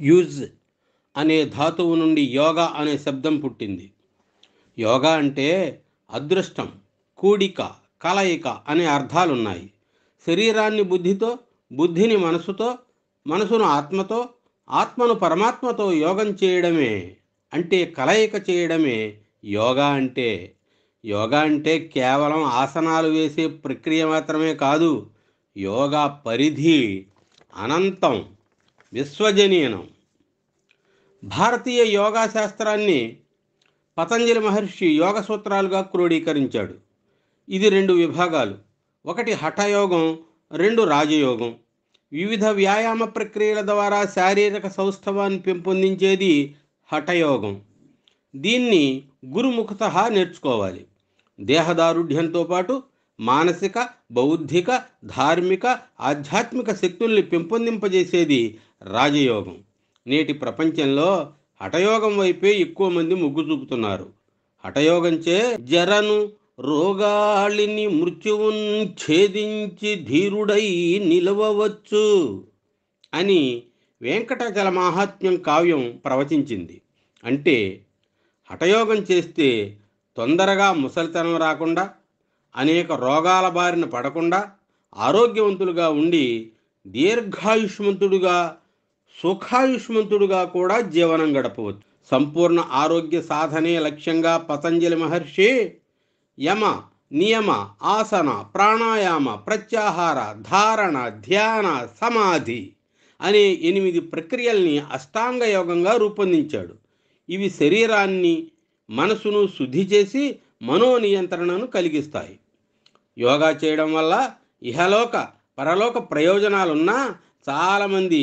Use అనే ధాతువు నుండి యోగా అనే శబ్దం పుట్టింది. యోగా అంటే అదృష్టం, కూడిక, కలయిక అనే అర్థాలున్నాయి. శరీరాన్ని బుద్ధితో, బుద్ధిని మనసుతో, మనసును ఆత్మతో, ఆత్మను పరమాత్మతో యోగం చేయడమే, అంటే కలయిక చేయడమే యోగా అంటే. యోగా అంటే కేవలం ఆసనాలు వేసే ప్రక్రియ మాత్రమే కాదు. యోగా పరిధి అనంతం, విశ్వజనీనం. భారతీయ యోగా శాస్త్రాన్ని పతంజలి మహర్షి యోగ సూత్రాలుగా క్రోడీకరించాడు. ఇది 2 విభాగాలు. ఒకటి హఠయోగం, 2 రాజయోగం. వివిధ వ్యాయామ ప్రక్రియల ద్వారా శారీరక సౌష్ఠవాన్ని పెంపొందించేది హఠయోగం. దీన్ని గురుముఖత నేర్చుకోవాలి. దేహదారుఢ్యంతో పాటు మానసిక, బౌద్ధిక, ధార్మిక, ఆధ్యాత్మిక శక్తుల్ని పెంపొందింపజేసేది రాజయోగం. నేటి ప్రపంచంలో హఠయోగం వైపే ఎక్కువ మంది మొగ్గు చూపుతున్నారు. హఠయోగంచే జరను రోగాళిని మృత్యువున్ ఛేదించి ధీరుడై నిలవవచ్చు అని వెంకటాచల మహాత్మ్యం కావ్యం ప్రవచించింది. అంటే హఠయోగం చేస్తే తొందరగా ముసలితనం రాకుండా, అనేక రోగాల బారిన పడకుండా, ఆరోగ్యవంతులుగా ఉండి దీర్ఘాయుష్మంతుడుగా, సుఖాయుష్మంతుడుగా కూడా జీవనం గడపవచ్చు. సంపూర్ణ ఆరోగ్య సాధనే లక్ష్యంగా పతంజలి మహర్షి యమ, నియమ, ఆసన, ప్రాణాయామ, ప్రత్యాహార, ధారణ, ధ్యాన, సమాధి అనే 8 ప్రక్రియల్ని అష్టాంగ యోగంగా రూపొందించాడు. ఇవి శరీరాన్ని, మనసును శుద్ధి చేసి మనోనియంత్రణను కలిగిస్తాయి. యోగా చేయడం వల్ల ఇహలోక, పరలోక ప్రయోజనాలున్నా చాలామంది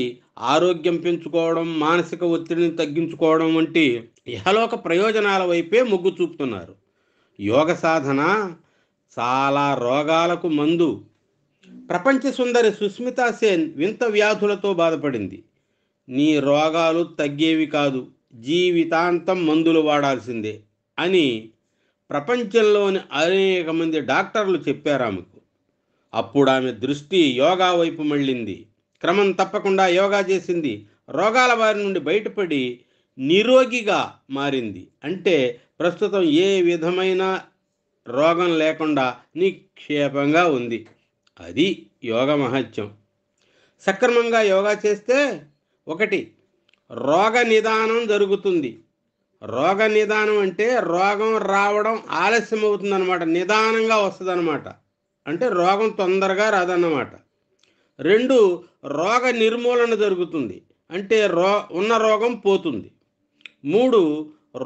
ఆరోగ్యం పెంచుకోవడం, మానసిక ఒత్తిడిని తగ్గించుకోవడం వంటి ఇహలోక ప్రయోజనాల వైపే మొగ్గు చూపుతున్నారు. యోగ సాధన చాలా రోగాలకు మందు. ప్రపంచ సుందరి సుస్మితా సేన్ వింత వ్యాధులతో బాధపడింది. నీ రోగాలు తగ్గేవి కాదు, జీవితాంతం మందులు వాడాల్సిందే అని ప్రపంచంలోని అనేక మంది డాక్టర్లు చెప్పారు ఆమెకు. అప్పుడు ఆమె దృష్టి యోగా వైపు మళ్ళింది. క్రమం తప్పకుండా యోగా చేసింది. రోగాల బారి నుండి బయటపడి నిరోగిగా మారింది. అంటే ప్రస్తుతం ఏ విధమైన రోగం లేకుండా నిక్షేపంగా ఉంది. అది యోగ మహత్యం. సక్రమంగా యోగా చేస్తే 1 రోగ నిదానం జరుగుతుంది. రోగ నిదానం అంటే రోగం రావడం ఆలస్యం అవుతుందన్నమాట, నిదానంగా వస్తుందన్నమాట. అంటే రోగం తొందరగా రాదన్నమాట. 2 రోగ నిర్మూలన జరుగుతుంది. అంటే ఉన్న రోగం పోతుంది. 3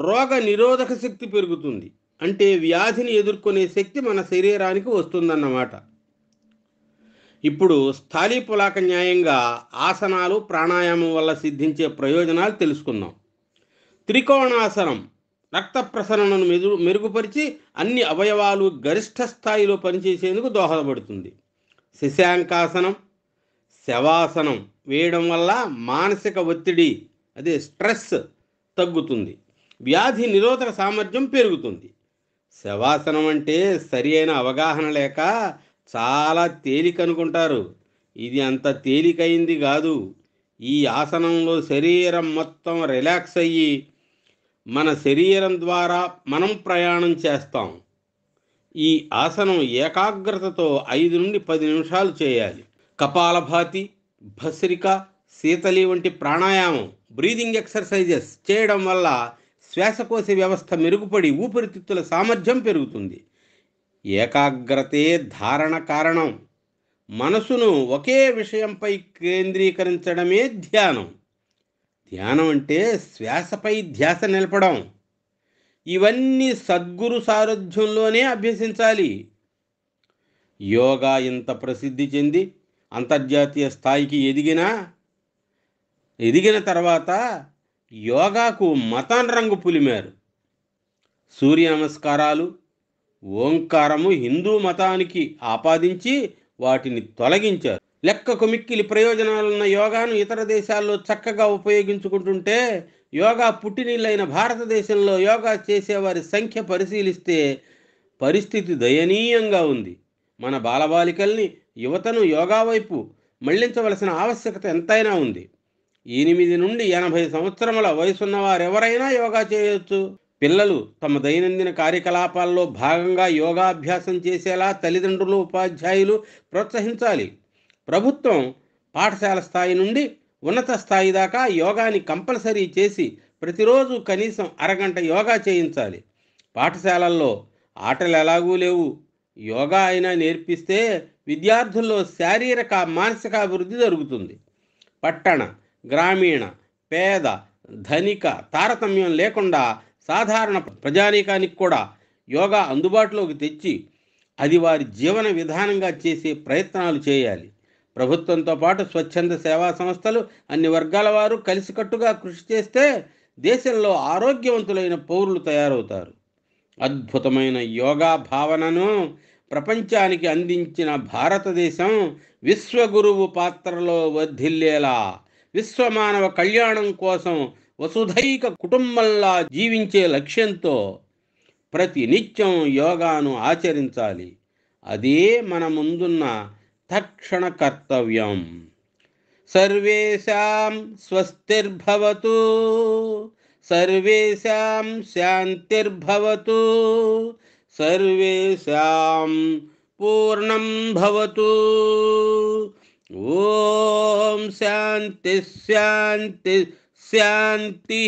రోగ నిరోధక శక్తి పెరుగుతుంది. అంటే వ్యాధిని ఎదుర్కొనే శక్తి మన శరీరానికి వస్తుందన్నమాట. ఇప్పుడు స్థాళీపులాక న్యాయంగా ఆసనాలు, ప్రాణాయామం వల్ల సిద్ధించే ప్రయోజనాలు తెలుసుకుందాం. త్రికోణాసనం రక్త ప్రసరణను మెరుగుపరిచి అన్ని అవయవాలు గరిష్ట స్థాయిలో పనిచేసేందుకు దోహదపడుతుంది. శశాంకాసనం, శవాసనం వేయడం వల్ల మానసిక ఒత్తిడి, అదే స్ట్రెస్ తగ్గుతుంది. వ్యాధి నిరోధక సామర్థ్యం పెరుగుతుంది. శవాసనం అంటే సరి అయిన అవగాహన లేక చాలా తేలిక అనుకుంటారు. ఇది అంత తేలికైంది కాదు. ఈ ఆసనంలో శరీరం మొత్తం రిలాక్స్ అయ్యి మన శరీరం ద్వారా మనం ప్రయాణం చేస్తాం. ఈ ఆసనం ఏకాగ్రతతో 5 నుండి 10 నిమిషాలు చేయాలి. కపాలభాతి, భస్రిక, శీతలి వంటి ప్రాణాయామం, బ్రీదింగ్ ఎక్సర్సైజెస్ చేయడం వల్ల శ్వాసకోశ వ్యవస్థ మెరుగుపడి ఊపిరితిత్తుల సామర్థ్యం పెరుగుతుంది. ఏకాగ్రతే ధారణ కారణం. మనసును ఒకే విషయంపై కేంద్రీకరించడమే ధ్యానం. ధ్యానం అంటే శ్వాసపై ధ్యాస నిలపడం. ఇవన్నీ సద్గురు సారథ్యంలోనే అభ్యసించాలి. యోగా ఇంత ప్రసిద్ధి చెంది అంతర్జాతీయ స్థాయికి ఎదిగిన తర్వాత యోగాకు మతం రంగు పులిమారు. సూర్య నమస్కారాలు, ఓంకారము హిందూ మతానికి ఆపాదించి వాటిని తొలగించారు. లెక్కకు మిక్కిలి ప్రయోజనాలున్న యోగాను ఇతర దేశాల్లో చక్కగా ఉపయోగించుకుంటుంటే యోగా పుట్టినిల్లైన భారతదేశంలో యోగా చేసేవారి సంఖ్య పరిశీలిస్తే పరిస్థితి దయనీయంగా ఉంది. మన బాలబాలికల్ని, యువతను యోగా వైపు మళ్లించవలసిన ఆవశ్యకత ఎంతైనా ఉంది. 8 నుండి 80 సంవత్సరముల వయసున్న వారెవరైనా యోగా చేయొచ్చు. పిల్లలు తమ దైనందిన కార్యకలాపాల్లో భాగంగా యోగాభ్యాసం చేసేలా తల్లిదండ్రులు, ఉపాధ్యాయులు ప్రోత్సహించాలి. ప్రభుత్వం పాఠశాల స్థాయి నుండి ఉన్నత స్థాయి దాకా యోగాని కంపల్సరీ చేసి ప్రతిరోజు కనీసం అరగంట యోగా చేయించాలి. పాఠశాలల్లో ఆటలు ఎలాగూ లేవు, యోగా అయినా నేర్పిస్తే విద్యార్థుల్లో శారీరక మానసిక అభివృద్ధి జరుగుతుంది. పట్టణ, గ్రామీణ, పేద, ధనిక తారతమ్యం లేకుండా సాధారణ ప్రజానీకానికి కూడా యోగా అందుబాటులోకి తెచ్చి అది వారి జీవన విధానంగా చేసే ప్రయత్నాలు చేయాలి. ప్రభుత్వంతో పాటు స్వచ్ఛంద సేవా సంస్థలు, అన్ని వర్గాల వారు కలిసికట్టుగా కృషి చేస్తే దేశంలో ఆరోగ్యవంతులైన పౌరులు తయారవుతారు. అద్భుతమైన యోగా భావనను ప్రపంచానికి అందించిన భారతదేశం విశ్వగురువు పాత్రలో వర్ధిల్లేలా, విశ్వమానవ కళ్యాణం కోసం వసుధైక కుటుంబంలా జీవించే లక్ష్యంతో ప్రతి నిత్యం యోగాను ఆచరించాలి. అదే మన ముందున్న తక్షణ కర్తవ్యం. సర్వేషాం స్వస్తిర్భవతు, సర్వేషాం శాంతిర్భవతు, సర్వేషాం పూర్ణం భవతు. ఓం శాంతి శాంతి శాంతి.